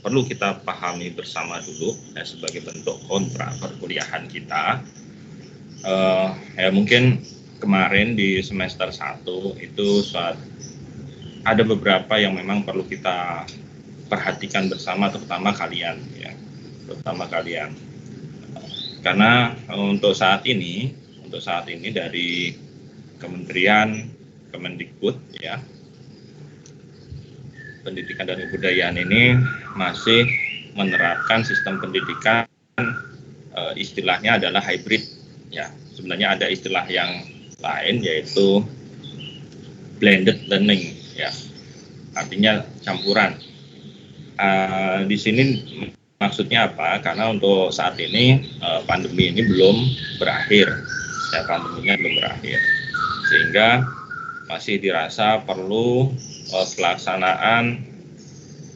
perlu kita pahami bersama dulu ya, sebagai bentuk kontrak perkuliahan kita. Ya mungkin kemarin di semester 1 itu ada beberapa yang memang perlu kita perhatikan bersama, terutama kalian ya, karena untuk saat ini dari Kementerian Kemendikbud ya, Pendidikan dan Kebudayaan ini masih menerapkan sistem pendidikan istilahnya adalah hybrid ya. Sebenarnya ada istilah yang lain yaitu blended learning ya, artinya campuran. Di sini maksudnya apa? Karena untuk saat ini pandemi ini belum berakhir ya, pandeminya belum berakhir, sehingga masih dirasa perlu pelaksanaan,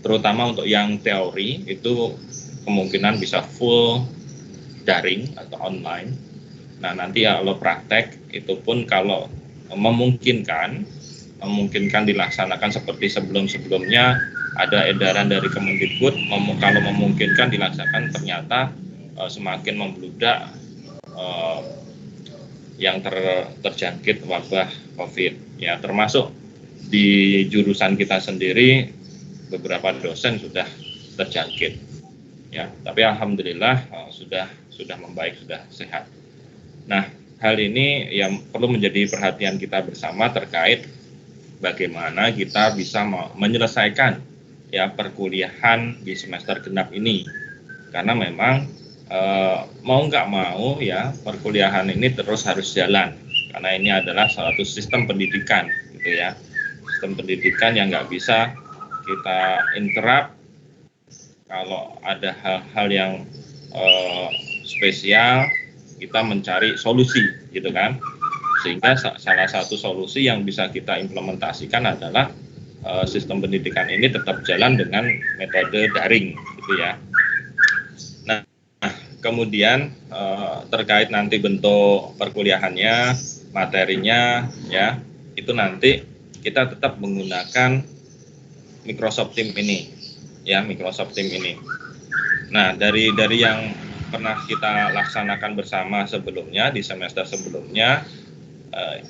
terutama untuk yang teori itu kemungkinan bisa full daring atau online. Nah nanti kalau praktek itu pun kalau memungkinkan dilaksanakan seperti sebelumnya, ada edaran dari Kemendikbud, kalau memungkinkan dilaksanakan, ternyata semakin membludak yang terjangkit wabah COVID ya, termasuk di jurusan kita sendiri beberapa dosen sudah terjangkit ya, tapi alhamdulillah sudah membaik, sudah sehat. Nah, hal ini yang perlu menjadi perhatian kita bersama terkait bagaimana kita bisa menyelesaikan ya perkuliahan di semester genap ini, karena memang mau nggak mau ya perkuliahan ini terus harus jalan, karena ini adalah suatu sistem pendidikan gitu ya, sistem pendidikan yang nggak bisa kita interrupt. Kalau ada hal-hal yang spesial, kita mencari solusi gitu kan, sehingga salah satu solusi yang bisa kita implementasikan adalah sistem pendidikan ini tetap jalan dengan metode daring gitu ya. Nah, kemudian terkait nanti bentuk perkuliahannya, materinya ya, itu nanti kita tetap menggunakan Microsoft Teams ini ya, Microsoft Teams ini. Nah, dari yang pernah kita laksanakan bersama sebelumnya di semester sebelumnya,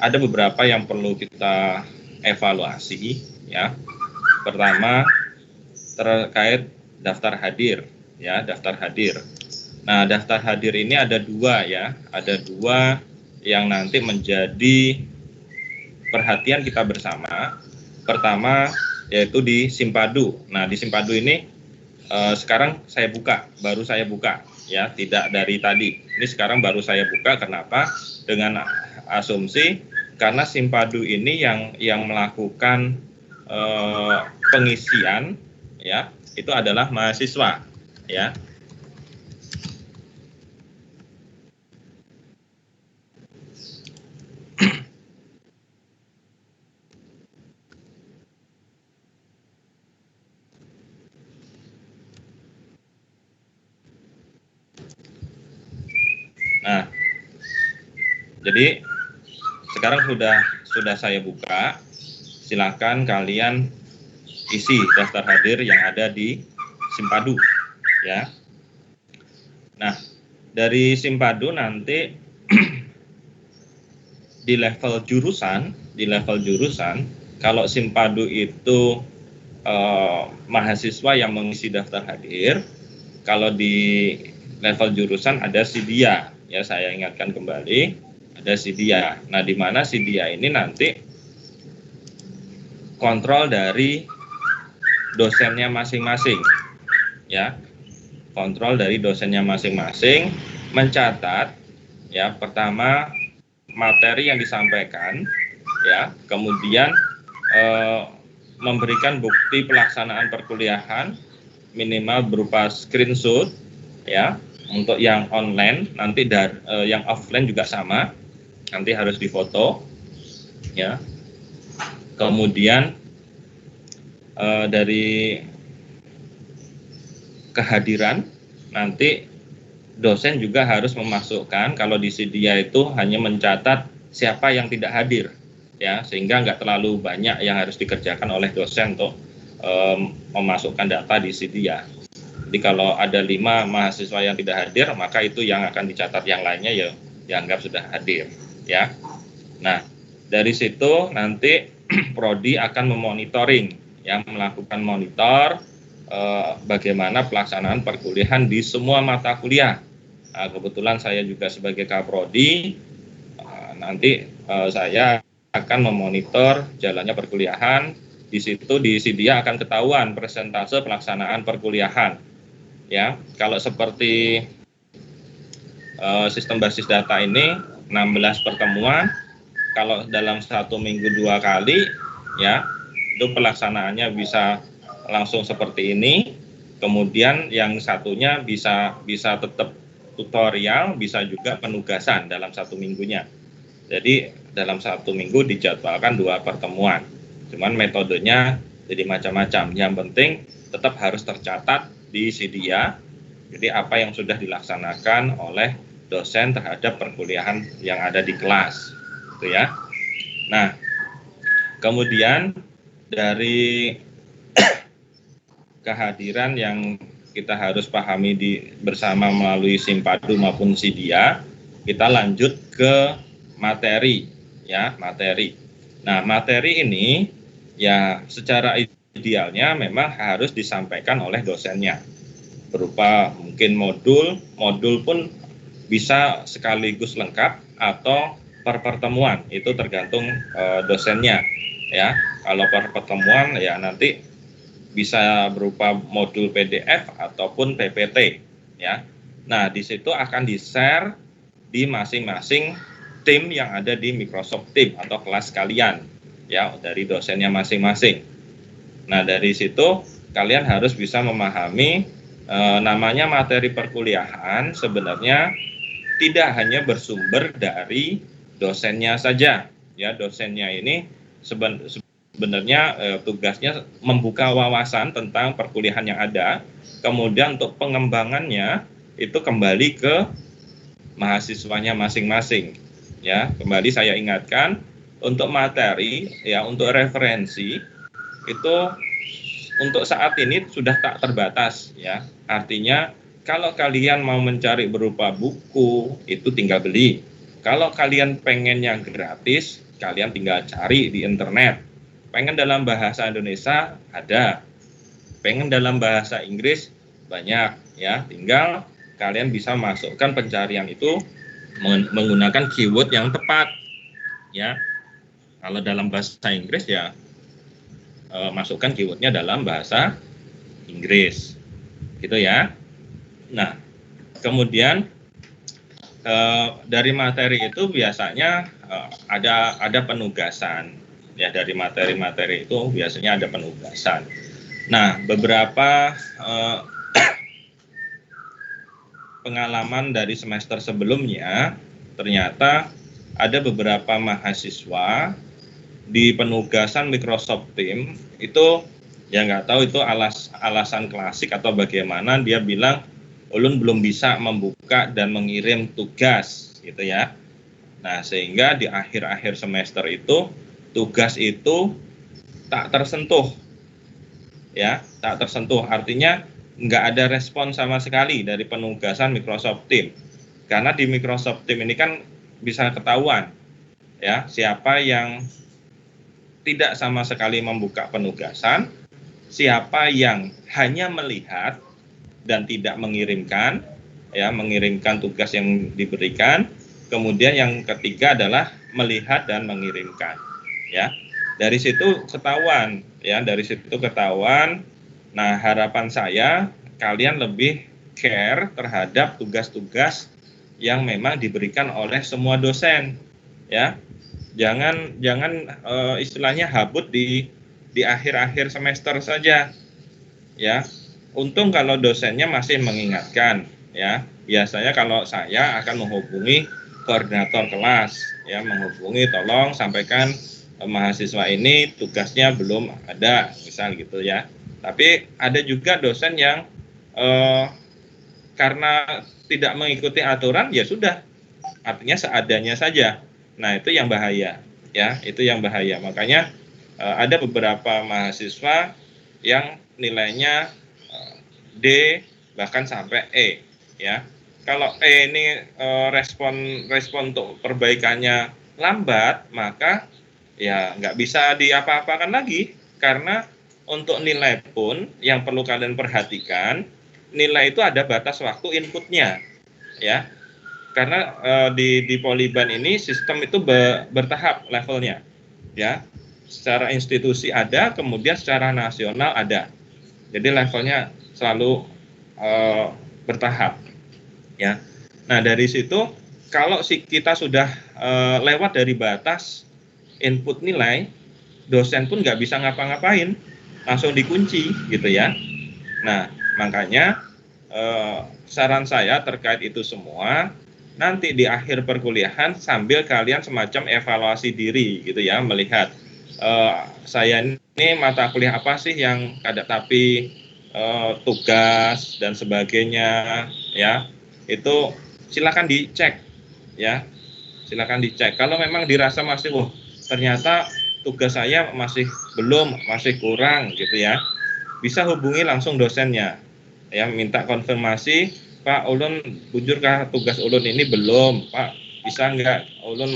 ada beberapa yang perlu kita evaluasi ya. Pertama terkait daftar hadir ya, daftar hadir. Nah, daftar hadir ini ada dua ya, yang nanti menjadi perhatian kita bersama. Pertama yaitu di Simpadu. Nah, di Simpadu ini sekarang baru saya buka ya, tidak dari tadi. Ini sekarang baru saya buka. Kenapa? Dengan asumsi karena Simpadu ini yang melakukan pengisian ya, itu adalah mahasiswa ya. Nah, jadi sekarang sudah saya buka. Silakan kalian isi daftar hadir yang ada di Simpadu ya. Nah, dari Simpadu nanti di level jurusan, kalau Simpadu itu mahasiswa yang mengisi daftar hadir, kalau di level jurusan ada Sidia ya, saya ingatkan kembali, ada Sidia. Nah, di mana Sidia ini nanti kontrol dari dosennya masing-masing ya, kontrol dari dosennya masing-masing, mencatat ya, pertama materi yang disampaikan ya, kemudian memberikan bukti pelaksanaan perkuliahan minimal berupa screenshot ya, untuk yang online. Nanti yang offline juga sama, nanti harus difoto ya. Kemudian dari kehadiran nanti dosen juga harus memasukkan, kalau di Sidia itu hanya mencatat siapa yang tidak hadir ya, sehingga nggak terlalu banyak yang harus dikerjakan oleh dosen untuk memasukkan data di Sidia. Jadi kalau ada 5 mahasiswa yang tidak hadir, maka itu yang akan dicatat, yang lainnya ya dianggap sudah hadir, ya. Nah, dari situ nanti prodi akan memonitoring, yang melakukan monitor bagaimana pelaksanaan perkuliahan di semua mata kuliah. Nah, kebetulan saya juga sebagai kaprodi, nanti saya akan memonitor jalannya perkuliahan. Di situ di Sidia akan ketahuan persentase pelaksanaan perkuliahan. Ya, kalau seperti sistem basis data ini 16 pertemuan, kalau dalam 1 minggu 2 kali, ya itu pelaksanaannya bisa langsung seperti ini. Kemudian yang satunya bisa tetap tutorial, bisa juga penugasan dalam 1 minggunya. Jadi dalam 1 minggu dijadwalkan 2 pertemuan. Cuman metodenya jadi macam-macam. Yang penting tetap harus tercatat di Sidia. Jadi apa yang sudah dilaksanakan oleh dosen terhadap perkuliahan yang ada di kelas, gitu ya. Nah, kemudian dari kehadiran yang kita harus pahami bersama melalui Simpadu maupun Sidia, kita lanjut ke materi, ya, materi. Nah, materi ini ya secara idealnya memang harus disampaikan oleh dosennya, berupa mungkin modul pun bisa sekaligus lengkap atau per pertemuan, itu tergantung dosennya, ya. Kalau per pertemuan ya nanti bisa berupa modul PDF ataupun PPT, ya. Nah, di situ akan di-share di masing-masing tim yang ada di Microsoft Teams atau kelas kalian, ya, dari dosennya masing-masing. Nah, dari situ kalian harus bisa memahami namanya materi perkuliahan sebenarnya tidak hanya bersumber dari dosennya saja, ya. Dosennya ini sebenarnya tugasnya membuka wawasan tentang perkuliahan yang ada, kemudian untuk pengembangannya itu kembali ke mahasiswanya masing-masing, ya. Kembali saya ingatkan, untuk materi, ya, untuk referensi itu untuk saat ini sudah tak terbatas, ya. Artinya kalau kalian mau mencari berupa buku, itu tinggal beli. Kalau kalian pengen yang gratis, kalian tinggal cari di internet. Pengen dalam bahasa Indonesia ada, pengen dalam bahasa Inggris banyak, ya. Tinggal kalian bisa masukkan pencarian itu menggunakan keyword yang tepat, ya. Kalau dalam bahasa Inggris ya masukkan keywordnya dalam bahasa Inggris, gitu ya. Nah, kemudian dari materi itu biasanya ada penugasan, ya. Dari materi-materi itu biasanya ada penugasan. Nah, beberapa pengalaman dari semester sebelumnya, ternyata ada beberapa mahasiswa di penugasan Microsoft Teams itu ya nggak tahu itu alasan klasik atau bagaimana, dia bilang ulun belum bisa membuka dan mengirim tugas, gitu ya. Nah, sehingga di akhir-akhir semester itu tugas itu tak tersentuh, ya, tak tersentuh. Artinya nggak ada respon sama sekali dari penugasan Microsoft Teams. Karena di Microsoft Teams ini kan bisa ketahuan, ya, siapa yang tidak sama sekali membuka penugasan, siapa yang hanya melihat dan tidak mengirimkan, ya, mengirimkan tugas yang diberikan. Kemudian yang ketiga adalah melihat dan mengirimkan, ya. Dari situ ketahuan, ya, dari situ ketahuan. Nah, harapan saya kalian lebih care terhadap tugas-tugas yang memang diberikan oleh semua dosen, ya. Jangan istilahnya habut di akhir-akhir semester saja, ya. Untung kalau dosennya masih mengingatkan, ya. Biasanya kalau saya akan menghubungi koordinator kelas, ya, menghubungi, tolong sampaikan mahasiswa ini tugasnya belum ada, misal gitu, ya. Tapi ada juga dosen yang karena tidak mengikuti aturan, ya sudah, artinya seadanya saja. Nah, itu yang bahaya, ya, itu yang bahaya. Makanya ada beberapa mahasiswa yang nilainya D bahkan sampai E, ya. Kalau E ini respon untuk perbaikannya lambat, maka ya nggak bisa diapa-apakan lagi, karena untuk nilai pun yang perlu kalian perhatikan, nilai itu ada batas waktu inputnya, ya. Karena di Poliban ini sistem itu bertahap levelnya, ya. Secara institusi ada, kemudian secara nasional ada. Jadi levelnya selalu bertahap, ya. Nah, dari situ kalau kita sudah lewat dari batas input nilai, dosen pun nggak bisa ngapa-ngapain, langsung dikunci gitu ya. Nah, makanya saran saya terkait itu semua, nanti di akhir perkuliahan sambil kalian semacam evaluasi diri gitu ya, melihat saya ini mata kuliah apa sih yang ada tapi tugas dan sebagainya, ya, itu silakan dicek, ya, silakan dicek. Kalau memang dirasa masih, ternyata tugas saya masih kurang gitu ya, bisa hubungi langsung dosennya, ya, minta konfirmasi, Pak Ulun, bujurkah tugas Ulun ini belum, Pak, bisa nggak Ulun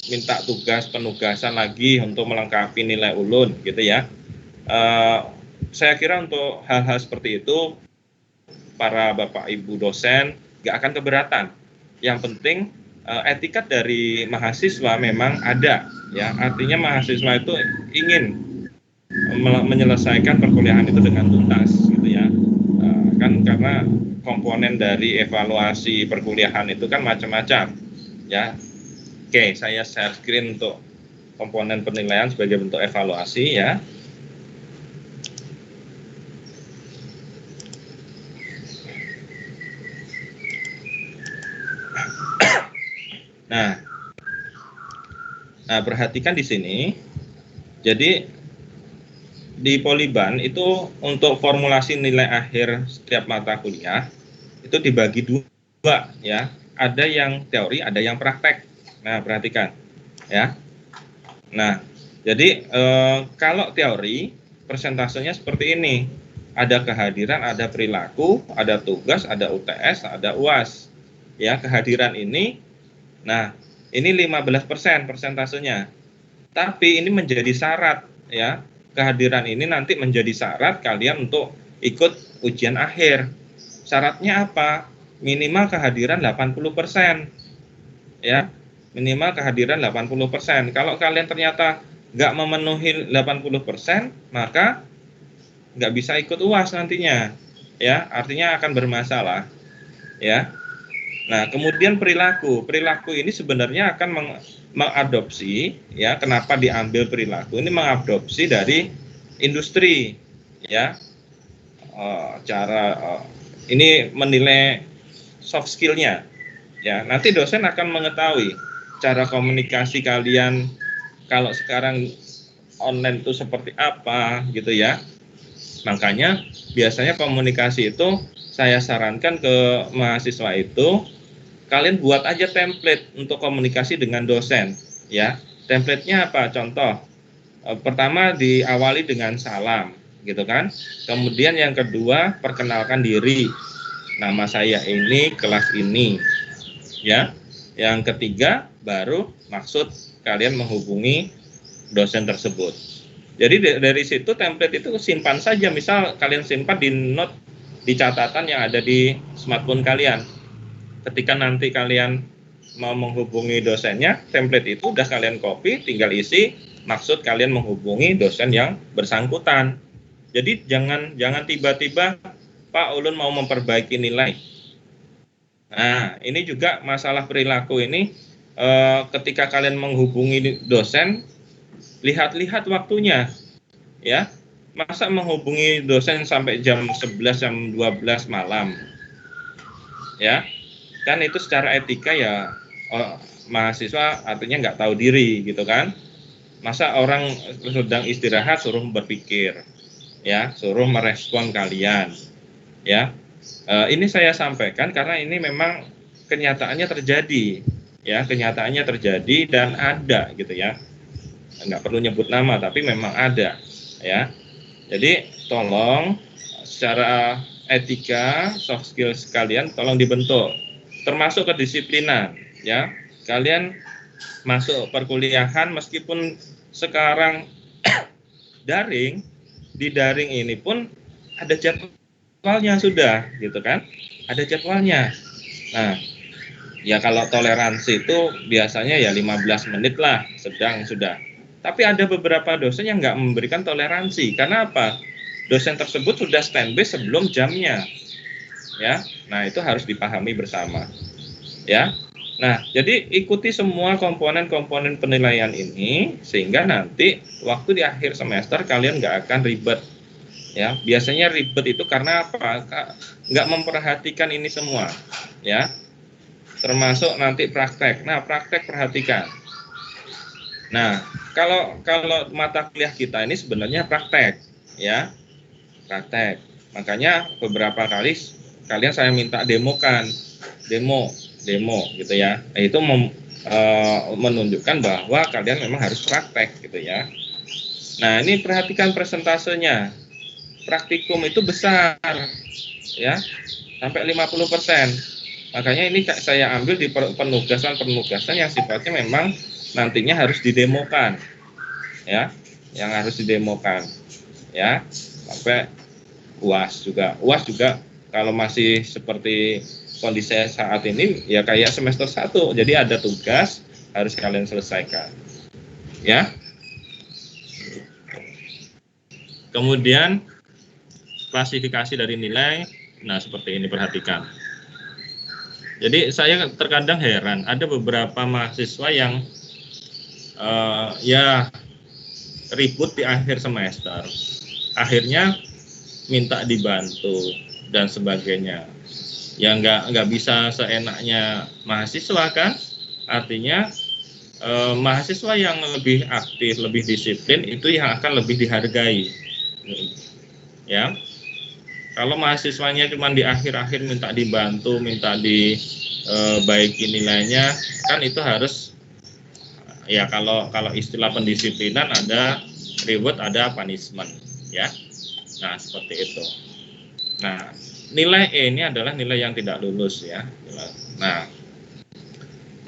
minta tugas penugasan lagi untuk melengkapi nilai Ulun gitu ya. Saya kira untuk hal-hal seperti itu para Bapak Ibu dosen nggak akan keberatan. Yang penting etikat dari mahasiswa memang ada, ya, artinya mahasiswa itu ingin menyelesaikan perkuliahan itu dengan tuntas gitu ya. Kan karena komponen dari evaluasi perkuliahan itu kan macam-macam, ya. Oke, saya share screen untuk komponen penilaian sebagai bentuk evaluasi, ya. Nah, perhatikan di sini. Jadi di Poliban itu untuk formulasi nilai akhir setiap mata kuliah itu dibagi dua, ya. Ada yang teori, ada yang praktek. Nah, perhatikan, ya. Nah, jadi kalau teori persentasenya seperti ini. Ada kehadiran, ada perilaku, ada tugas, ada UTS, ada UAS. Ya, kehadiran ini, nah, ini 15% persentasenya. Tapi ini menjadi syarat, ya. Kehadiran ini nanti menjadi syarat kalian untuk ikut ujian akhir. Syaratnya apa? Minimal kehadiran 80%. Ya, minimal kehadiran 80%. Kalau kalian ternyata nggak memenuhi 80%, maka nggak bisa ikut UAS nantinya. Ya, artinya akan bermasalah. Ya. Nah, kemudian perilaku ini sebenarnya akan mengadopsi, ya, kenapa diambil perilaku ini, mengadopsi dari industri, ya, ini menilai soft skill-nya, ya. Nanti dosen akan mengetahui cara komunikasi kalian kalau sekarang online itu seperti apa gitu ya. Makanya biasanya komunikasi itu saya sarankan ke mahasiswa itu, kalian buat aja template untuk komunikasi dengan dosen, ya. Template-nya apa? Contoh, pertama diawali dengan salam, gitu kan. Kemudian yang kedua, perkenalkan diri. Nama saya ini, kelas ini, ya. Yang ketiga, baru maksud kalian menghubungi dosen tersebut. Jadi dari situ template itu simpan saja, misal kalian simpan di note, di catatan yang ada di smartphone kalian. Ketika nanti kalian mau menghubungi dosennya, template itu udah kalian copy, tinggal isi maksud kalian menghubungi dosen yang bersangkutan. Jadi jangan tiba-tiba, Pak Ulun mau memperbaiki nilai. Nah, ini juga masalah perilaku ini, ketika kalian menghubungi dosen, lihat-lihat waktunya, ya. Masa menghubungi dosen sampai jam 11, jam 12 malam, ya. Kan itu secara etika ya, mahasiswa artinya nggak tahu diri gitu kan. Masa orang sedang istirahat suruh berpikir, ya, suruh merespon kalian, ya. Ini saya sampaikan karena ini memang kenyataannya terjadi, ya, kenyataannya terjadi dan ada gitu ya. Nggak perlu nyebut nama tapi memang ada, ya. Jadi tolong secara etika, soft skills kalian tolong dibentuk, termasuk kedisiplinan, ya. Kalian masuk perkuliahan meskipun sekarang daring, di daring ini pun ada jadwalnya sudah, gitu kan? Ada jadwalnya. Nah, ya kalau toleransi itu biasanya ya 15 menit lah, sedang sudah. Tapi ada beberapa dosen yang nggak memberikan toleransi. Karena apa? Dosen tersebut sudah standby sebelum jamnya. Ya, nah itu harus dipahami bersama. Ya, nah jadi ikuti semua komponen-komponen penilaian ini sehingga nanti waktu di akhir semester kalian nggak akan ribet. Ya, biasanya ribet itu karena apa? Nggak memperhatikan ini semua. Ya, termasuk nanti praktek. Nah, praktek perhatikan. Nah, kalau mata kuliah kita ini sebenarnya praktek, ya, praktek. Makanya beberapa kali kalian saya minta demokan, demo gitu ya. Itu menunjukkan bahwa kalian memang harus praktek gitu ya. Nah, ini perhatikan presentasenya. Praktikum itu besar, ya, sampai 50%. Makanya ini saya ambil di penugasan yang sifatnya memang nantinya harus didemokan, ya, yang harus didemokan, ya, sampai UAS juga. UAS juga kalau masih seperti kondisi saat ini ya kayak semester 1, jadi ada tugas harus kalian selesaikan, ya. Kemudian klasifikasi dari nilai, nah seperti ini perhatikan. Jadi saya terkadang heran, ada beberapa mahasiswa yang ya ribut di akhir semester, akhirnya minta dibantu dan sebagainya. Ya nggak bisa seenaknya mahasiswa kan, artinya mahasiswa yang lebih aktif, lebih disiplin itu yang akan lebih dihargai. Ya, kalau mahasiswanya cuma di akhir-akhir minta dibantu, minta dibaiki nilainya, kan itu harus ya kalau istilah pendisiplinan ada reward, ada punishment, ya. Nah, seperti itu. Nah, nilai E ini adalah nilai yang tidak lulus ya. Nah,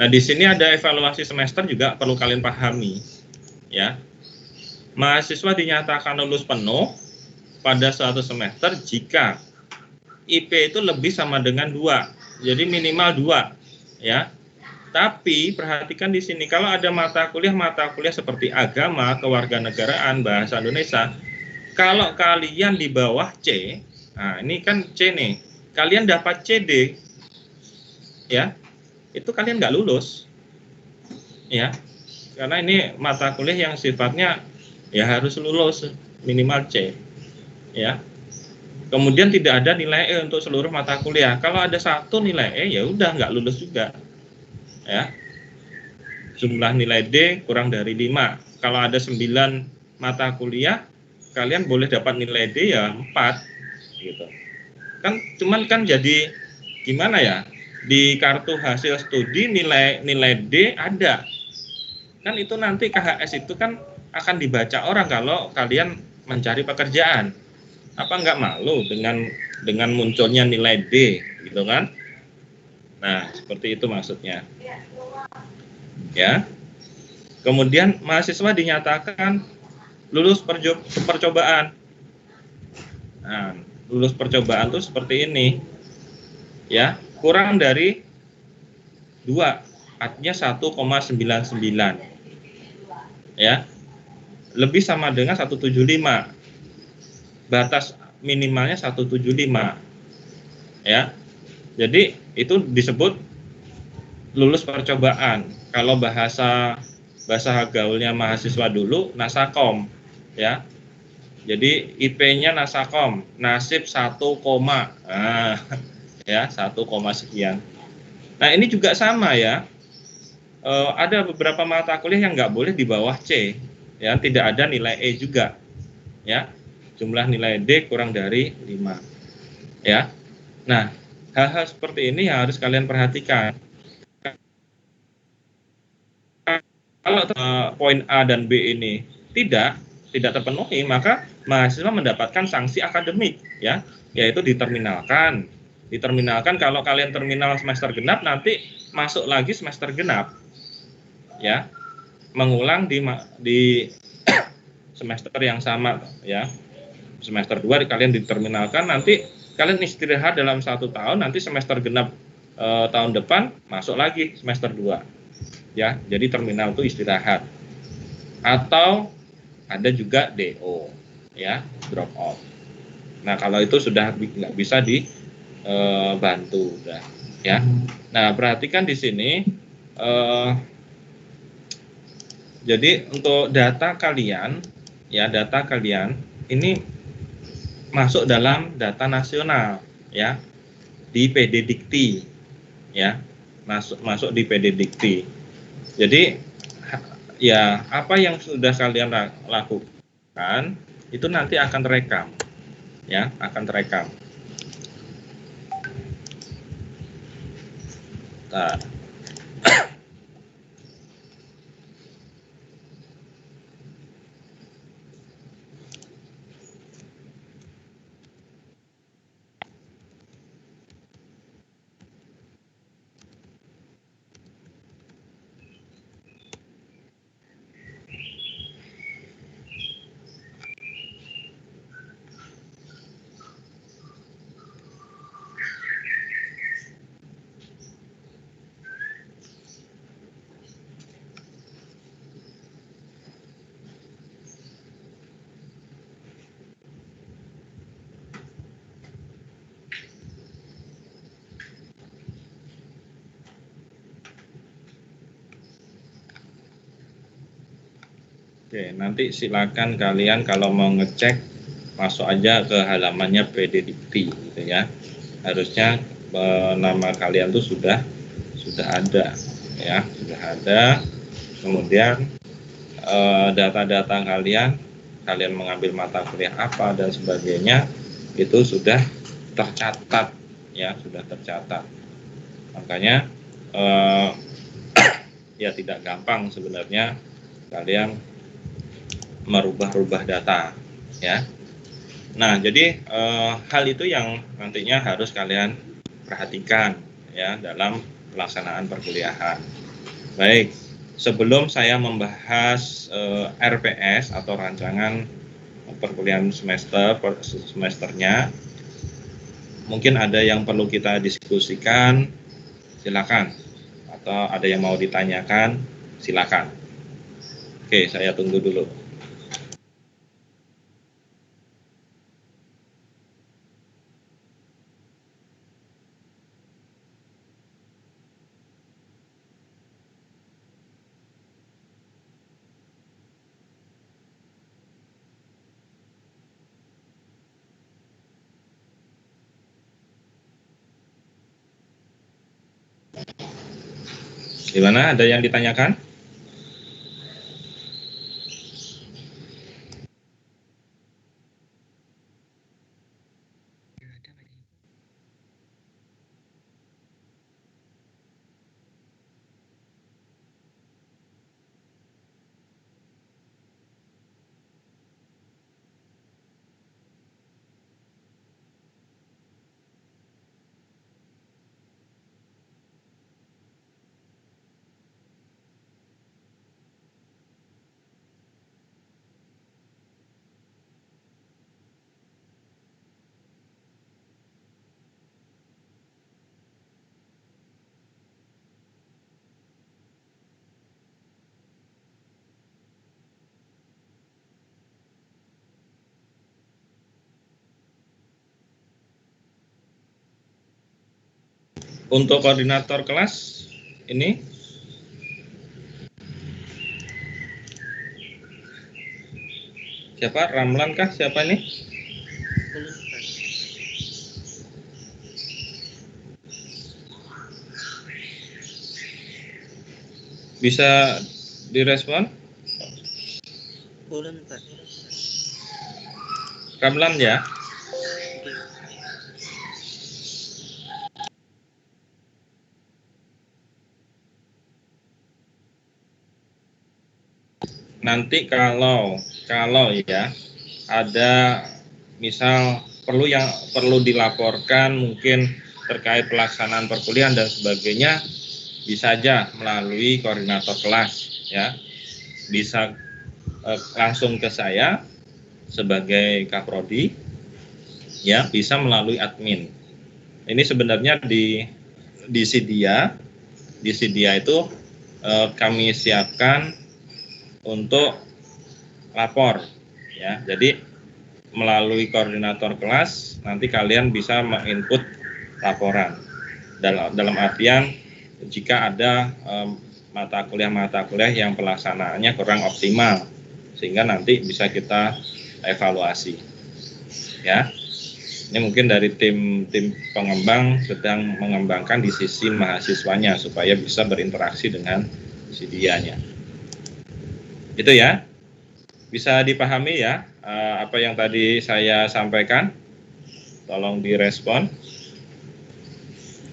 di sini ada evaluasi semester juga perlu kalian pahami, ya. Mahasiswa dinyatakan lulus penuh pada suatu semester jika IP itu lebih sama dengan 2. Jadi minimal 2, ya. Tapi perhatikan di sini kalau ada mata kuliah seperti agama, kewarganegaraan, bahasa Indonesia, kalau kalian di bawah C, nah ini kan C nih, kalian dapat CD, ya, itu kalian nggak lulus, ya, karena ini mata kuliah yang sifatnya ya harus lulus minimal C, ya. Kemudian tidak ada nilai E untuk seluruh mata kuliah. Kalau ada 1 nilai E ya udah nggak lulus juga, ya. Jumlah nilai D kurang dari 5. Kalau ada 9 mata kuliah, kalian boleh dapat nilai D ya 4, gitu. Kan cuman kan jadi gimana ya? Di kartu hasil studi nilai D ada. Kan itu nanti KHS itu kan akan dibaca orang kalau kalian mencari pekerjaan. Apa nggak malu dengan munculnya nilai D, gitu kan? Nah, seperti itu maksudnya. Ya. Kemudian mahasiswa dinyatakan lulus percobaan. Nah, lulus percobaan tuh seperti ini. Ya, kurang dari 2, artinya 1,99. Ya. Lebih sama dengan 175. Batas minimalnya 175. Ya. Jadi itu disebut lulus percobaan. Kalau bahasa gaulnya mahasiswa dulu Nasakom, ya. Jadi IP-nya Nasakom, nasib 1, nah, ya 1, sekian. Nah, ini juga sama ya. Ada beberapa mata kuliah yang nggak boleh di bawah C, ya, tidak ada nilai E juga, ya. Jumlah nilai D kurang dari 5, ya. Nah, hal-hal seperti ini yang harus kalian perhatikan. Kalau poin A dan B ini tidak tidak terpenuhi, maka mahasiswa mendapatkan sanksi akademik, ya, yaitu diterminalkan. Diterminalkan, kalau kalian terminal semester genap, nanti masuk lagi semester genap, ya, mengulang di semester yang sama, ya. Semester 2 kalian diterminalkan, nanti kalian istirahat dalam 1 tahun, nanti semester genap tahun depan masuk lagi semester 2, ya. Jadi terminal itu istirahat. Atau ada juga DO, ya, drop out. Nah, kalau itu sudah nggak bisa dibantu, udah, ya. Nah, perhatikan di sini, jadi untuk data kalian, ya, data kalian ini masuk dalam data nasional, ya, di PD Dikti, ya, masuk di PD Dikti. Jadi ya, apa yang sudah kalian lakukan itu nanti akan terekam, ya, akan terekam. Nah, oke, nanti silakan kalian kalau mau ngecek masuk aja ke halamannya PD Dikti, gitu ya. Harusnya nama kalian tuh sudah ada, ya, sudah ada. Kemudian data-data kalian mengambil mata kuliah apa dan sebagainya itu sudah tercatat, ya, sudah tercatat. Makanya ya tidak gampang sebenarnya kalian merubah-rubah data, ya. Nah, jadi hal itu yang nantinya harus kalian perhatikan, ya, dalam pelaksanaan perkuliahan. Baik, sebelum saya membahas RPS atau rancangan perkuliahan semesternya, mungkin ada yang perlu kita diskusikan, silakan. Atau ada yang mau ditanyakan, silakan. Oke, saya tunggu dulu. Gimana? Ada yang ditanyakan? Untuk koordinator kelas ini siapa? Ramlan kah? Siapa ini? Bisa direspon? Belum, Pak. Ramlan, ya. Nanti kalau kalau ya ada misal perlu dilaporkan mungkin terkait pelaksanaan perkuliahan dan sebagainya, bisa aja melalui koordinator kelas ya. Bisa langsung ke saya sebagai Kaprodi ya, bisa melalui admin. Ini sebenarnya di Sidia itu kami siapkan untuk lapor ya. Jadi melalui koordinator kelas nanti kalian bisa menginput laporan dalam artian jika ada mata kuliah yang pelaksanaannya kurang optimal, sehingga nanti bisa kita evaluasi ya. Ini mungkin dari tim pengembang sedang mengembangkan di sisi mahasiswanya supaya bisa berinteraksi dengan Sidianya. Itu ya, bisa dipahami ya apa yang tadi saya sampaikan. Tolong direspon.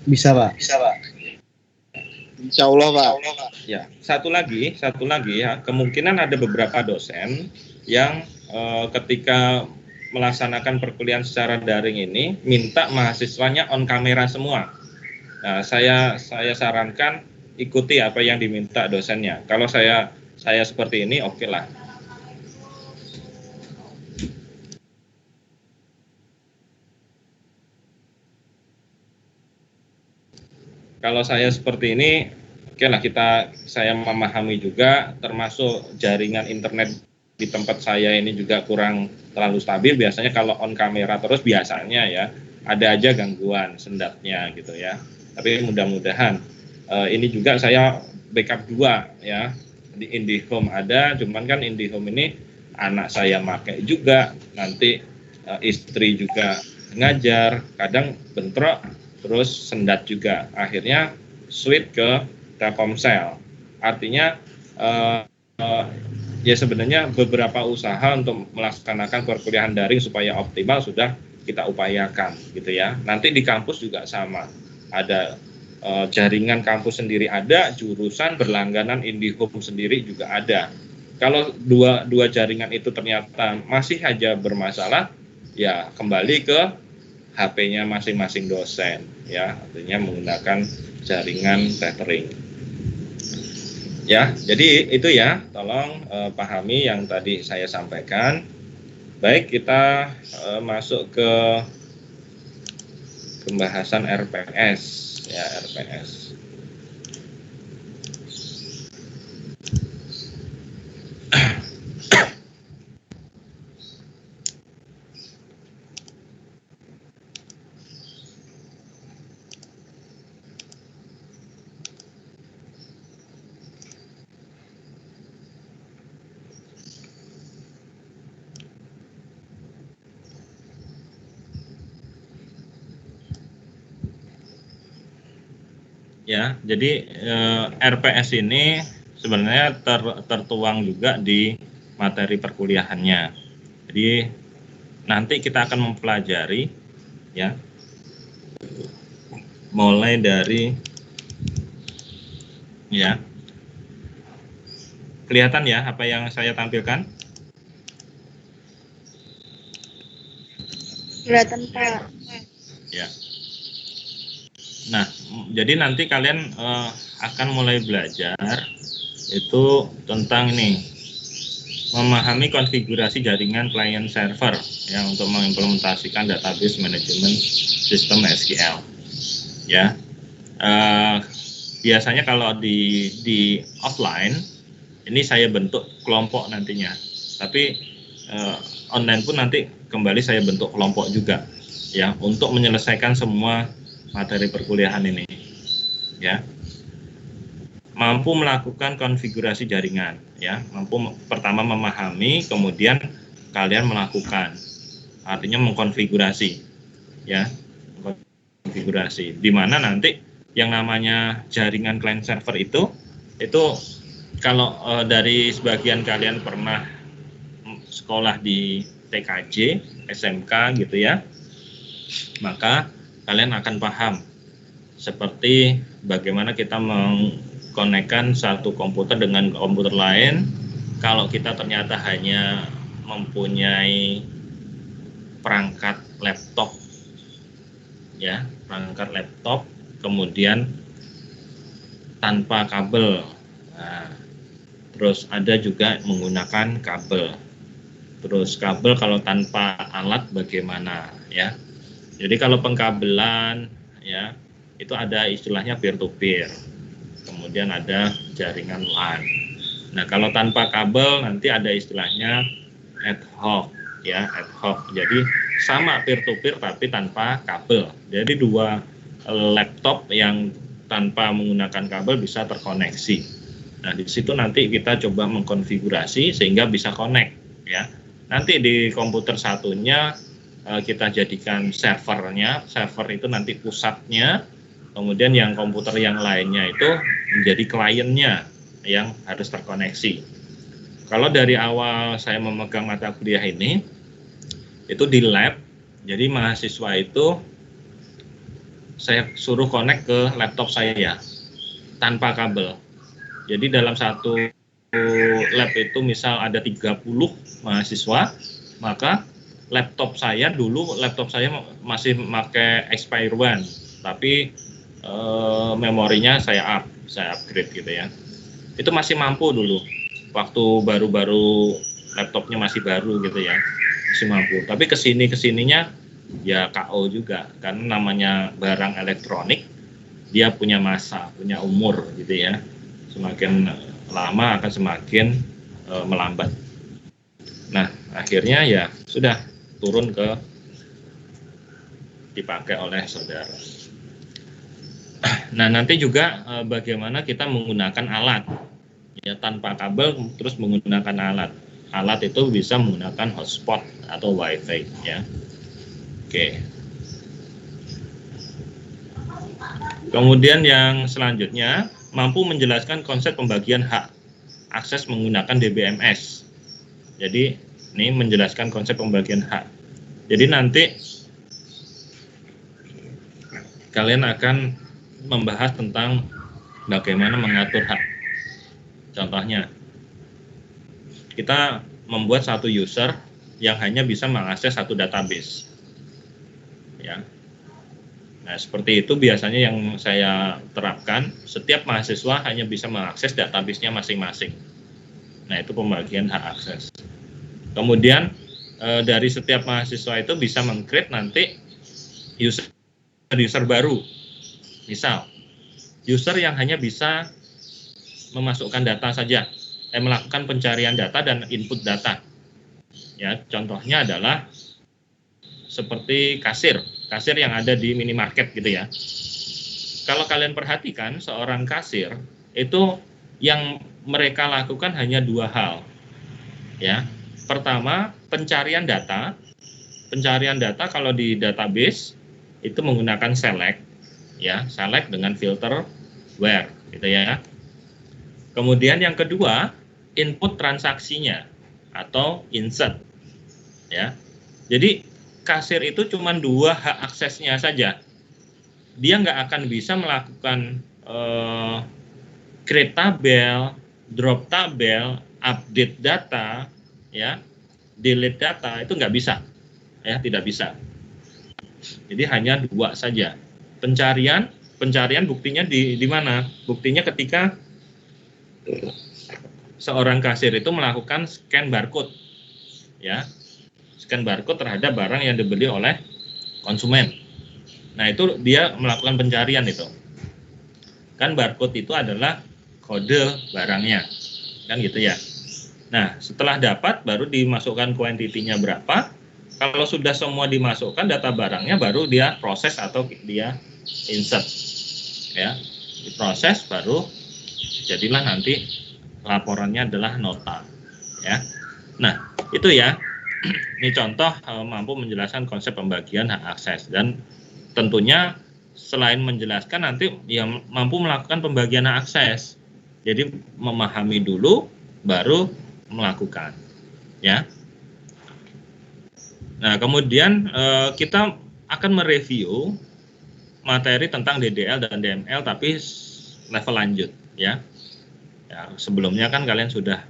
Bisa Pak. Insya Allah Pak. Ya, satu lagi ya, kemungkinan ada beberapa dosen yang ketika melaksanakan perkuliahan secara daring ini minta mahasiswanya on kamera semua. Nah, saya sarankan ikuti apa yang diminta dosennya. Kalau saya seperti ini, oke lah. Kalau saya seperti ini, oke lah, saya memahami juga, termasuk jaringan internet di tempat saya ini juga kurang terlalu stabil. Biasanya kalau on kamera terus biasanya ya ada aja gangguan sendatnya gitu ya. Tapi mudah-mudahan ini juga saya backup 2 ya. Di IndiHome ada, cuman kan IndiHome ini anak saya pakai juga, nanti istri juga ngajar, kadang bentrok, terus sendat juga. Akhirnya switch ke Telkomsel. Artinya ya sebenarnya beberapa usaha untuk melaksanakan perkuliahan daring supaya optimal sudah kita upayakan gitu ya. Nanti di kampus juga sama, ada jaringan kampus sendiri ada, jurusan berlangganan IndiHome sendiri juga ada. Kalau dua jaringan itu ternyata masih aja bermasalah, ya kembali ke HP-nya masing-masing dosen ya, artinya menggunakan jaringan tethering. Ya, jadi itu ya, tolong pahami yang tadi saya sampaikan. Baik, kita masuk ke pembahasan RPS ya, RPS. Ya, jadi RPS ini sebenarnya tertuang juga di materi perkuliahannya. Jadi nanti kita akan mempelajari ya, mulai dari ya, kelihatan ya apa yang saya tampilkan? Kelihatan Pak. Ya. Nah, jadi nanti kalian akan mulai belajar itu tentang ini, memahami konfigurasi jaringan client server ya untuk mengimplementasikan database management system SQL. Ya, biasanya kalau di offline ini saya bentuk kelompok nantinya, tapi online pun nanti kembali saya bentuk kelompok juga ya untuk menyelesaikan semua materi perkuliahan ini ya. Mampu melakukan konfigurasi jaringan ya, mampu pertama memahami, kemudian kalian melakukan, artinya mengkonfigurasi ya, konfigurasi di mana nanti yang namanya jaringan client server itu kalau dari sebagian kalian pernah sekolah di TKJ, SMK gitu ya, maka kalian akan paham seperti bagaimana kita mengkonekkan satu komputer dengan komputer lain. Kalau kita ternyata hanya mempunyai perangkat laptop, ya, perangkat laptop, kemudian tanpa kabel. Nah, terus ada juga menggunakan kabel. Terus kabel kalau tanpa alat bagaimana, ya? Jadi kalau pengkabelan, ya, itu ada istilahnya peer to peer. Kemudian ada jaringan LAN. Nah, kalau tanpa kabel nanti ada istilahnya ad hoc, ya, ad hoc. Jadi sama peer to peer tapi tanpa kabel. Jadi dua laptop yang tanpa menggunakan kabel bisa terkoneksi. Nah, di situ nanti kita coba mengkonfigurasi sehingga bisa connect, ya. Nanti di komputer satunya kita jadikan servernya, server itu nanti pusatnya, kemudian yang komputer yang lainnya itu menjadi kliennya yang harus terkoneksi. Kalau dari awal saya memegang mata kuliah ini, itu di lab, jadi mahasiswa itu saya suruh connect ke laptop saya tanpa kabel. Jadi dalam satu lab itu misal ada 30 mahasiswa, maka laptop saya masih pakai Expire One, tapi memorinya saya upgrade gitu ya. Itu masih mampu dulu, waktu baru-baru laptopnya masih baru gitu ya, masih mampu. Tapi kesininya ya KO juga, karena namanya barang elektronik, dia punya masa, punya umur gitu ya. Semakin lama akan semakin melambat. Nah, akhirnya ya sudah turun ke dipakai oleh saudara. Nah, nanti juga bagaimana kita menggunakan alat, ya, tanpa kabel terus menggunakan alat. Alat itu bisa menggunakan hotspot atau wifi, ya. Oke. Kemudian yang selanjutnya, mampu menjelaskan konsep pembagian hak akses menggunakan DBMS. Jadi ini menjelaskan konsep pembagian hak. Jadi nanti kalian akan membahas tentang bagaimana mengatur hak. Contohnya, kita membuat satu user yang hanya bisa mengakses satu database, ya. Nah, seperti itu biasanya yang saya terapkan. Setiap mahasiswa hanya bisa mengakses database-nya masing-masing. Nah, itu pembagian hak akses. Kemudian dari setiap mahasiswa itu bisa meng-create nanti user baru. Misal, user yang hanya bisa memasukkan data saja, melakukan pencarian data dan input data. Ya, contohnya adalah seperti kasir yang ada di minimarket gitu ya. Kalau kalian perhatikan, seorang kasir itu yang mereka lakukan hanya dua hal, ya. Pertama, pencarian data. Pencarian data kalau di database itu menggunakan select, ya, select dengan filter where, gitu ya. Kemudian yang kedua, input transaksinya atau insert, ya. Jadi kasir itu cuma dua hak aksesnya saja. Dia nggak akan bisa melakukan create tabel, drop tabel, update data, ya, delete data, itu nggak bisa, ya, tidak bisa. Jadi hanya dua saja. Pencarian buktinya di mana? Buktinya ketika seorang kasir itu melakukan scan barcode, ya, scan barcode terhadap barang yang dibeli oleh konsumen. Nah, itu dia melakukan pencarian itu. Kan barcode itu adalah kode barangnya, kan gitu ya. Nah, setelah dapat baru dimasukkan kuantitinya berapa. Kalau sudah semua dimasukkan data barangnya, baru dia proses atau dia insert, ya. Diproses baru jadilah nanti laporannya adalah nota, ya. Nah, itu ya. Ini contoh mampu menjelaskan konsep pembagian hak akses, dan tentunya selain menjelaskan nanti ya mampu melakukan pembagian hak akses. Jadi memahami dulu baru melakukan, ya. Nah, kemudian kita akan mereview materi tentang DDL dan DML tapi level lanjut, ya. Ya, sebelumnya kan kalian sudah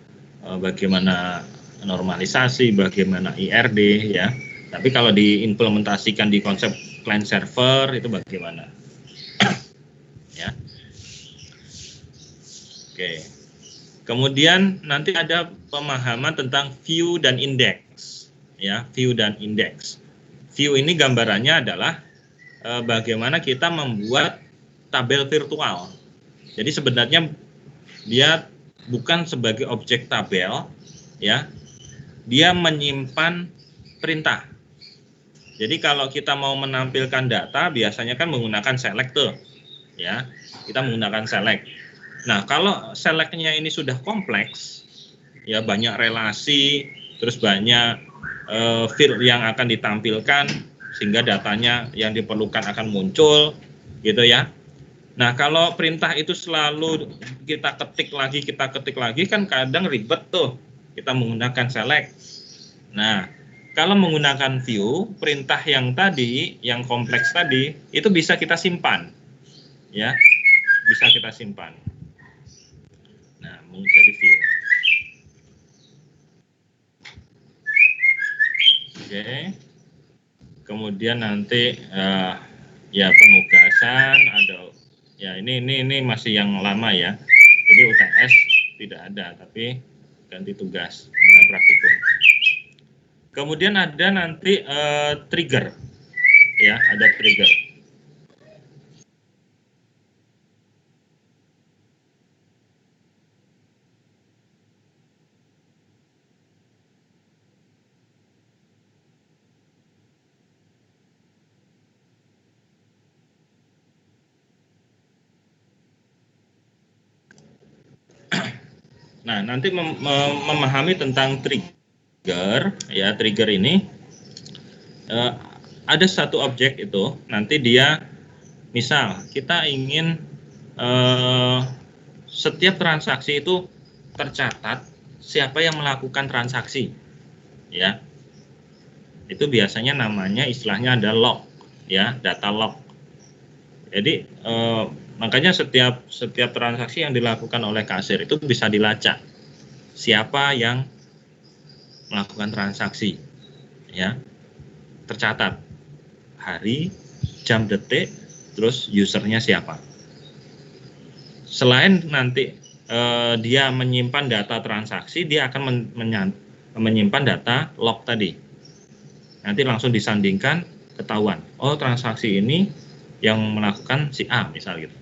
bagaimana normalisasi, bagaimana IRD ya. Tapi kalau diimplementasikan di konsep client server itu bagaimana? Ya. Oke. Kemudian nanti ada pemahaman tentang view dan index. Ya, view dan index. View ini gambarannya adalah bagaimana kita membuat tabel virtual. Jadi sebenarnya dia bukan sebagai objek tabel, ya. Dia menyimpan perintah. Jadi kalau kita mau menampilkan data, biasanya kan menggunakan select tuh, ya. Kita menggunakan select. Nah, kalau select-nya ini sudah kompleks, ya banyak relasi, terus banyak field yang akan ditampilkan, sehingga datanya yang diperlukan akan muncul, gitu ya. Nah, kalau perintah itu selalu kita ketik lagi, kan kadang ribet tuh. Kita menggunakan select. Nah, kalau menggunakan view, perintah yang tadi, yang kompleks tadi, itu bisa kita simpan. Ya, bisa kita simpan. Nah, menjadi view. Oke. Kemudian nanti ya penugasan ada, ya ini masih yang lama ya. Jadi UTS tidak ada, tapi ganti tugas dengan praktikum. Kemudian ada nanti trigger, ya ada trigger. Nah, nanti memahami tentang trigger, ya trigger ini ada satu objek itu, nanti dia misal kita ingin setiap transaksi itu tercatat siapa yang melakukan transaksi, ya itu biasanya namanya istilahnya ada log, ya data log. Jadi makanya setiap transaksi yang dilakukan oleh kasir itu bisa dilacak siapa yang melakukan transaksi, ya tercatat hari, jam, detik, terus usernya siapa. Selain nanti dia menyimpan data transaksi, dia akan menyimpan data log tadi. Nanti langsung disandingkan, ketahuan, oh transaksi ini yang melakukan si A misal gitu.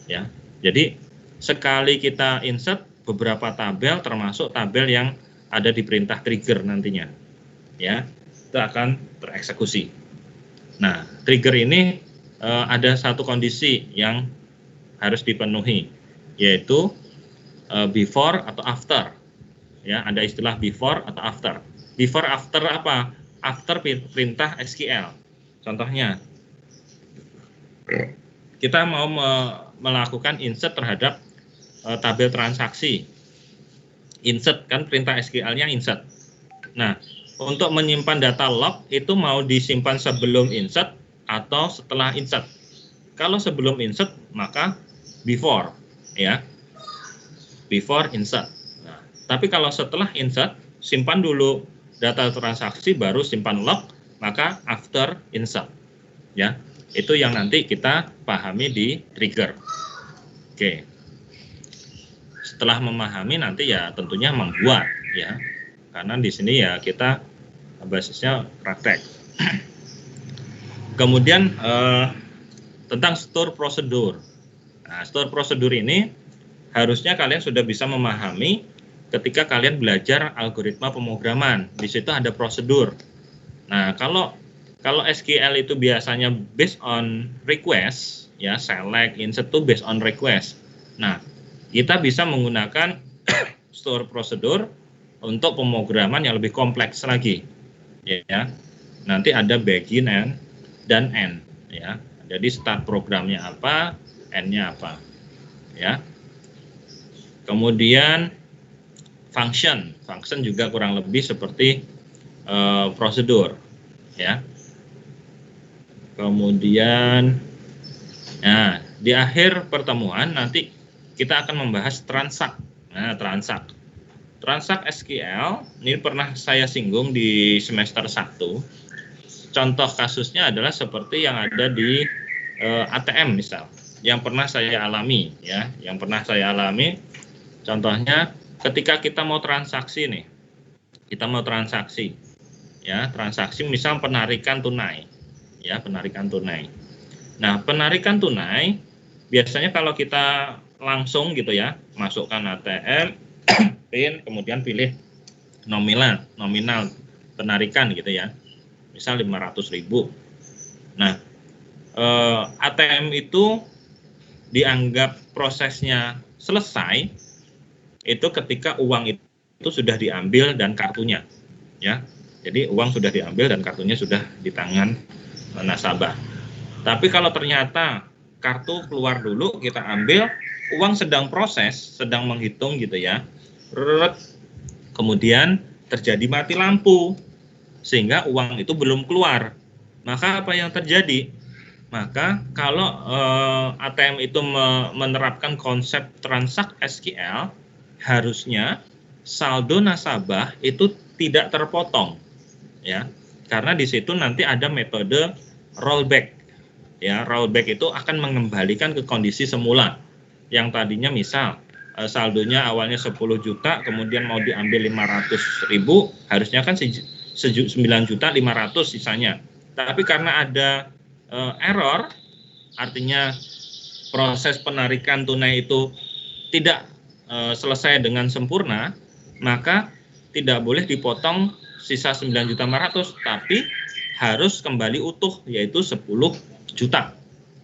Ya. Jadi sekali kita insert beberapa tabel, termasuk tabel yang ada di perintah trigger nantinya, ya itu akan tereksekusi. Nah, trigger ini ada satu kondisi yang harus dipenuhi, yaitu before atau after. Ya, ada istilah before atau after. Before after apa? After perintah SQL. Contohnya, kita mau melakukan insert terhadap tabel transaksi. Insert kan perintah SQL-nya insert. Nah, untuk menyimpan data log itu mau disimpan sebelum insert atau setelah insert. Kalau sebelum insert maka before, ya. Before insert. Nah, tapi kalau setelah insert simpan dulu data transaksi baru simpan log, maka after insert. Ya. Itu yang nanti kita pahami di trigger. Oke. Setelah memahami nanti ya tentunya membuat, ya. Karena di sini ya kita basisnya praktek. Kemudian tentang store prosedur. Nah, store prosedur ini harusnya kalian sudah bisa memahami ketika kalian belajar algoritma pemrograman. Di situ ada prosedur. Nah, kalau SQL itu biasanya based on request, ya select, insert itu based on request. Nah, kita bisa menggunakan store prosedur untuk pemrograman yang lebih kompleks lagi, ya. Nanti ada begin dan end, ya. Jadi start programnya apa, end-nya apa, ya. Kemudian function juga kurang lebih seperti prosedur, ya. Kemudian, nah di akhir pertemuan nanti kita akan membahas transact. Nah, transact Transact SQL ini pernah saya singgung di semester 1. Contoh kasusnya adalah seperti yang ada di ATM misal, yang pernah saya alami ya, contohnya ketika kita mau transaksi nih, transaksi misal penarikan tunai, ya penarikan tunai. Nah, penarikan tunai biasanya kalau kita langsung gitu ya, masukkan ATM, PIN, kemudian pilih nominal penarikan gitu ya, misal 500.000. Nah, ATM itu dianggap prosesnya selesai itu ketika uang itu sudah diambil dan kartunya, ya. Jadi uang sudah diambil dan kartunya sudah di tangan nasabah. Tapi kalau ternyata kartu keluar dulu, kita ambil, uang sedang proses, sedang menghitung gitu ya, kemudian terjadi mati lampu, sehingga uang itu belum keluar. Maka apa yang terjadi? Maka kalau ATM itu menerapkan konsep Transact SQL, harusnya saldo nasabah itu tidak terpotong, ya, karena di situ nanti ada metode rollback. Ya, rollback itu akan mengembalikan ke kondisi semula. Yang tadinya misal saldonya awalnya 10 juta, kemudian mau diambil 500.000, harusnya kan 9.500.000 sisanya. Tapi karena ada error, artinya proses penarikan tunai itu tidak selesai dengan sempurna, maka tidak boleh dipotong sisa 9.500.000, tapi harus kembali utuh, yaitu 10 juta.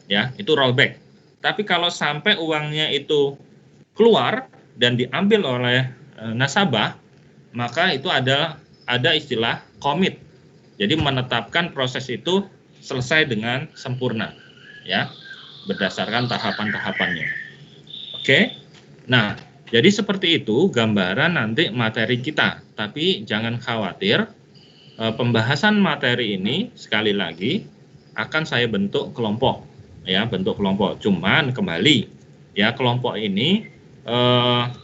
Ya, itu rollback. Tapi kalau sampai uangnya itu keluar dan diambil oleh nasabah, maka itu ada istilah commit. Jadi menetapkan proses itu selesai dengan sempurna, ya, berdasarkan tahapan-tahapannya. Oke. Nah, jadi seperti itu gambaran nanti materi kita. Tapi jangan khawatir, pembahasan materi ini sekali lagi akan saya bentuk kelompok, ya, bentuk kelompok. Cuman kembali, ya, kelompok ini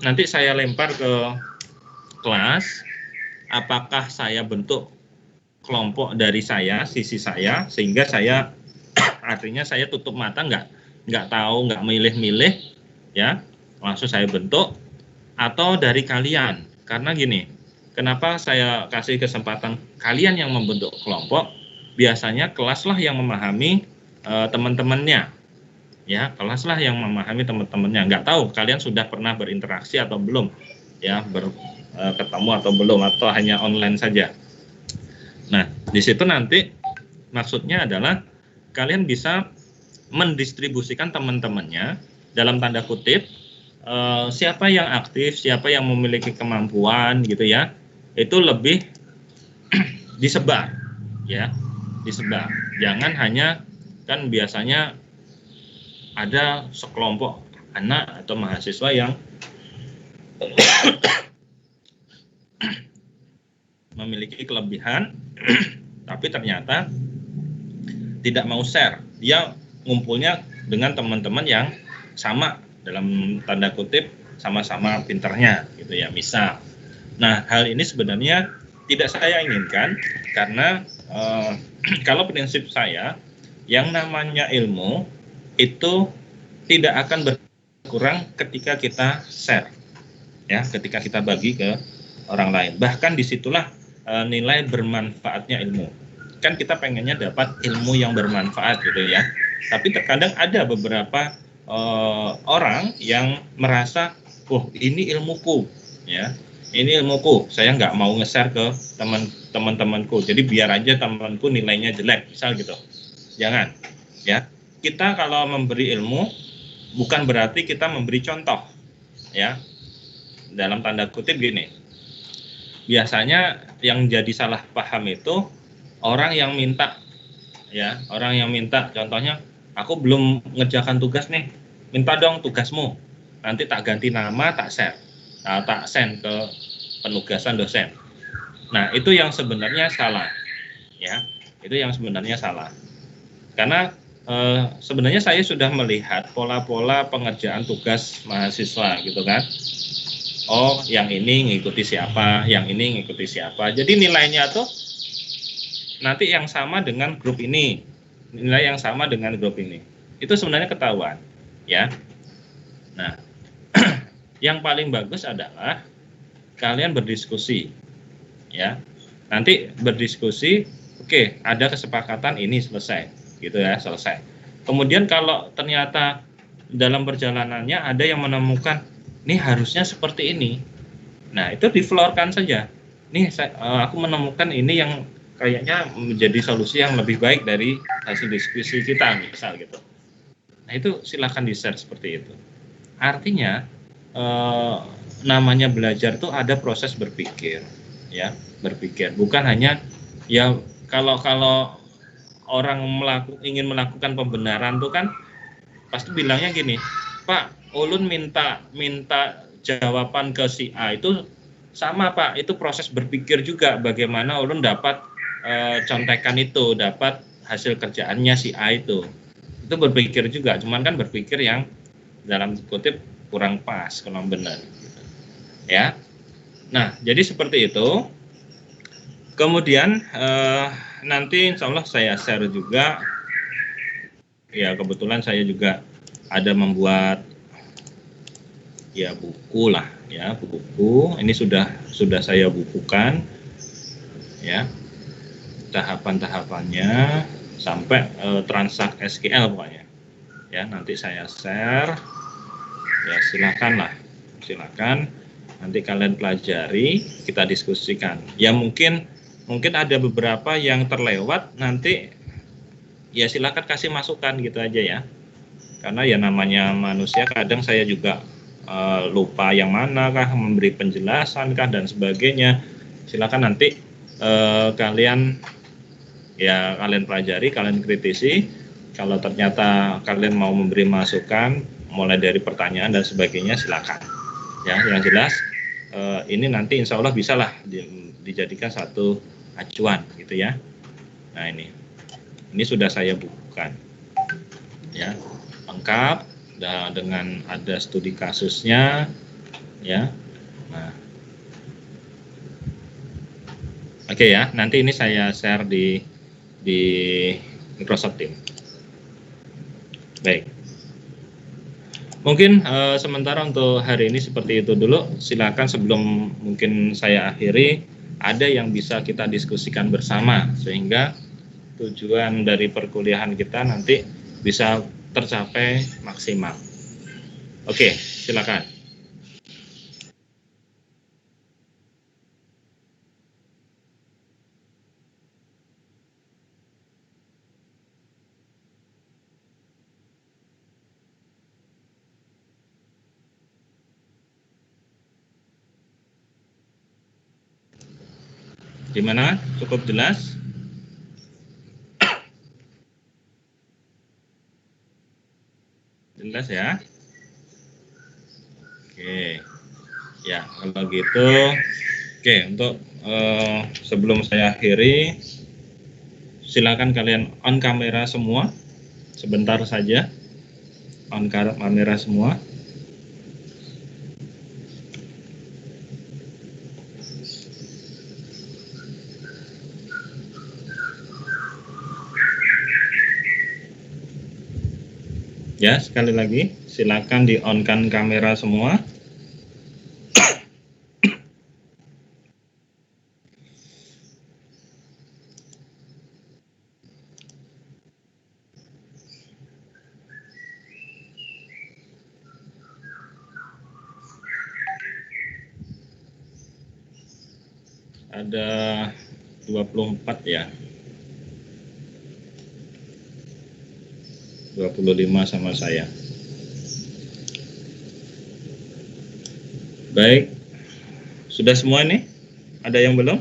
nanti saya lempar ke kelas. Apakah saya bentuk kelompok dari sisi saya, sehingga saya artinya saya tutup mata, nggak tahu, nggak milih-milih, ya, langsung saya bentuk, atau dari kalian. Karena gini, kenapa saya kasih kesempatan kalian yang membentuk kelompok? Biasanya kelaslah yang memahami teman-temannya, ya, kelaslah yang memahami teman-temannya. Nggak tahu kalian sudah pernah berinteraksi atau belum, ya, ketemu atau belum, atau hanya online saja. Nah, di situ nanti maksudnya adalah kalian bisa mendistribusikan teman-temannya dalam tanda kutip, siapa yang aktif, siapa yang memiliki kemampuan gitu ya, itu lebih disebar, ya, disebar. Jangan hanya, kan biasanya ada sekelompok anak atau mahasiswa yang memiliki kelebihan tapi ternyata tidak mau share. Dia ngumpulnya dengan teman-teman yang sama, dalam tanda kutip sama-sama pinternya gitu ya, misal. Nah, hal ini sebenarnya tidak saya inginkan, karena kalau prinsip saya, yang namanya ilmu itu tidak akan berkurang ketika kita share, ya, ketika kita bagi ke orang lain. Bahkan disitulah nilai bermanfaatnya ilmu. Kan kita pengennya dapat ilmu yang bermanfaat gitu ya. Tapi terkadang ada beberapa orang yang merasa, oh, ini ilmuku, ya, ini ilmuku, saya nggak mau nge-share ke teman-temanku, jadi biar aja temanku nilainya jelek, misal gitu. Jangan, ya. Kita kalau memberi ilmu bukan berarti kita memberi contoh, ya. Dalam tanda kutip gini, biasanya yang jadi salah paham itu orang yang minta, ya, orang yang minta, contohnya, aku belum ngerjakan tugas nih, minta dong tugasmu, nanti tak ganti nama, tak share, tak send ke penugasan dosen. Nah, itu yang sebenarnya salah, ya, itu yang sebenarnya salah. Karena sebenarnya saya sudah melihat pola-pola pengerjaan tugas mahasiswa gitu kan. oh yang ini ngikuti siapa, yang ini ngikuti siapa. Jadi nilainya tuh nanti yang sama dengan grup ini, nilai yang sama dengan grup ini. Itu sebenarnya ketahuan, ya. Nah, yang paling bagus adalah kalian berdiskusi, ya. Nanti berdiskusi, oke, ada kesepakatan ini selesai, gitu ya, selesai. Kemudian kalau ternyata dalam perjalanannya ada yang menemukan, nih harusnya seperti ini. Nah, itu diflorkan saja. Nih, aku menemukan ini yang kayaknya menjadi solusi yang lebih baik dari hasil diskusi kita, misal gitu. Nah, itu silakan di-share seperti itu. Artinya, namanya belajar tuh ada proses berpikir, ya, berpikir. Bukan hanya ya kalau orang ingin melakukan pembenaran tuh kan pasti bilangnya gini, Pak, ulun minta jawaban ke si A itu sama Pak, itu proses berpikir juga bagaimana ulun dapat contekan itu, dapat hasil kerjaannya si A itu berpikir juga, cuman kan berpikir yang dalam kutip kurang pas, kurang benar, gitu. Ya. Nah, jadi seperti itu. Kemudian nanti insya Allah saya share juga. Ya kebetulan saya juga ada membuat ya buku lah, ya buku. Ini sudah saya bukukan, ya tahapan-tahapannya sampai transak SQL pokoknya. Ya nanti saya share. Ya silakan nanti kalian pelajari, kita diskusikan. Ya mungkin ada beberapa yang terlewat, nanti ya silakan kasih masukan gitu aja ya, karena ya namanya manusia kadang saya juga lupa yang mana kah, memberi penjelasan kah dan sebagainya. Silakan nanti kalian pelajari, kalian kritisi. Kalau ternyata kalian mau memberi masukan mulai dari pertanyaan dan sebagainya, silakan. Ya, yang jelas ini nanti insya Allah bisa lah dijadikan satu acuan gitu ya. Nah ini sudah saya bukukan, ya lengkap dengan ada studi kasusnya, ya. Nah, oke ya, nanti ini saya share di Microsoft Teams. Baik. Mungkin sementara untuk hari ini seperti itu dulu. Silakan sebelum mungkin saya akhiri, ada yang bisa kita diskusikan bersama sehingga tujuan dari perkuliahan kita nanti bisa tercapai maksimal. Oke, silakan. Gimana? Cukup jelas? Jelas ya? Oke. Ya, kalau gitu, oke, untuk sebelum saya akhiri, silakan kalian on kamera semua, sebentar saja, on kamera semua. Ya, sekali lagi, silakan di on-kan kamera semua. Ada 24 ya. 25 sama saya. Baik. Sudah semua nih? Ada yang belum?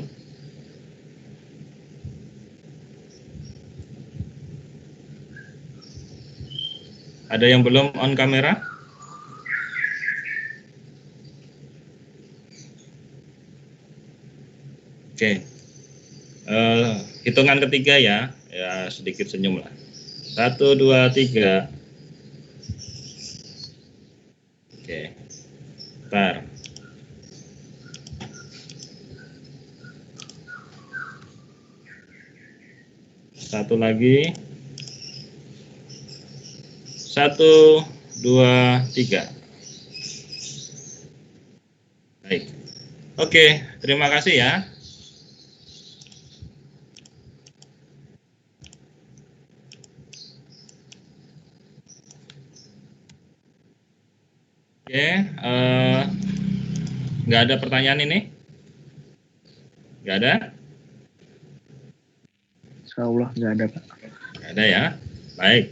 Ada yang belum on kamera? Oke. Hitungan ketiga ya. Ya sedikit senyum lah. 1, 2, 3. Oke. Bentar. Satu lagi. 1, 2, 3. Baik. Oke, terima kasih ya. Oke, nggak ada pertanyaan ini? Nggak ada? Insya Allah nggak ada, Pak. Nggak ada ya. Baik.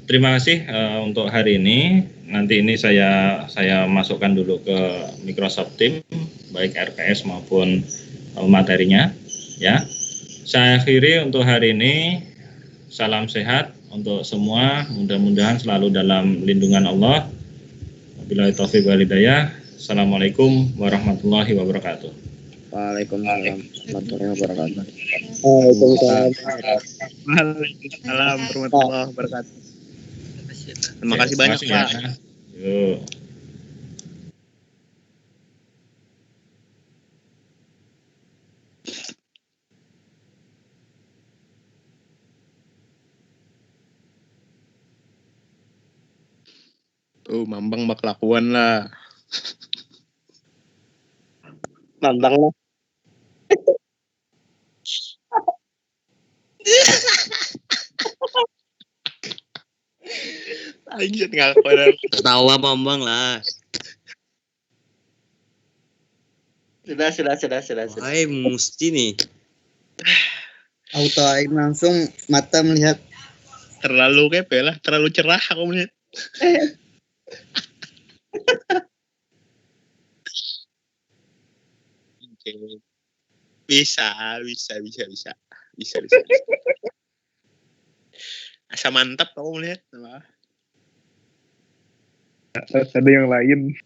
Terima kasih untuk hari ini. Nanti ini saya masukkan dulu ke Microsoft Teams, baik RPS maupun materinya. Ya. Saya akhiri untuk hari ini. Salam sehat untuk semua. Mudah-mudahan selalu dalam lindungan Allah. Wabillahi taufiq wal hidayah. Assalamualaikum warahmatullahi wabarakatuh. Waalaikumsalam warahmatullahi wabarakatuh. Waalaikumsalam warahmatullahi wabarakatuh. Terima kasih banyak, Pak. Ya. Yuk. Mambang bak kelakuan lah. Nantang lah. Lanjut ngakuan. Ketawa Mambang lah. Sudah. Wah, mesti nih. Auto aim langsung mata melihat. Terlalu kepe lah, terlalu cerah aku melihat. Bisa. Asa mantap kamu melihat. Ada yang lain.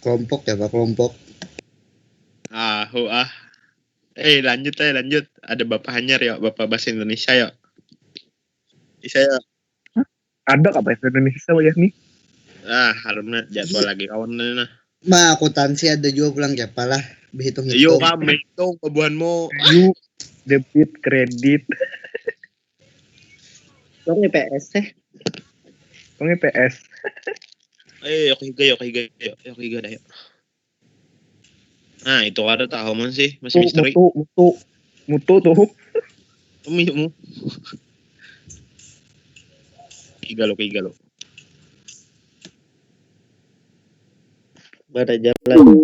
Kelompok ya Pak, kelompok. Lanjut. Ada Bapak Hanyar ya, Bapak Bahasa Indonesia ya. Bisa ya. Ada apa bahasa Indonesia ya nih? Harusnya jadwal lagi kawan nah. Akuntansi ada juga pulang siapa lah, berhitung Yo hitung. kami hitung kebuanmu. Yuk, debit, kredit. Tong IPS teh. Tong PS. Yuk higa dah yuk. Nah itu ada tahu man sih masih misteri. Mutu tuh. Mu. Higa lo. Pada jalan.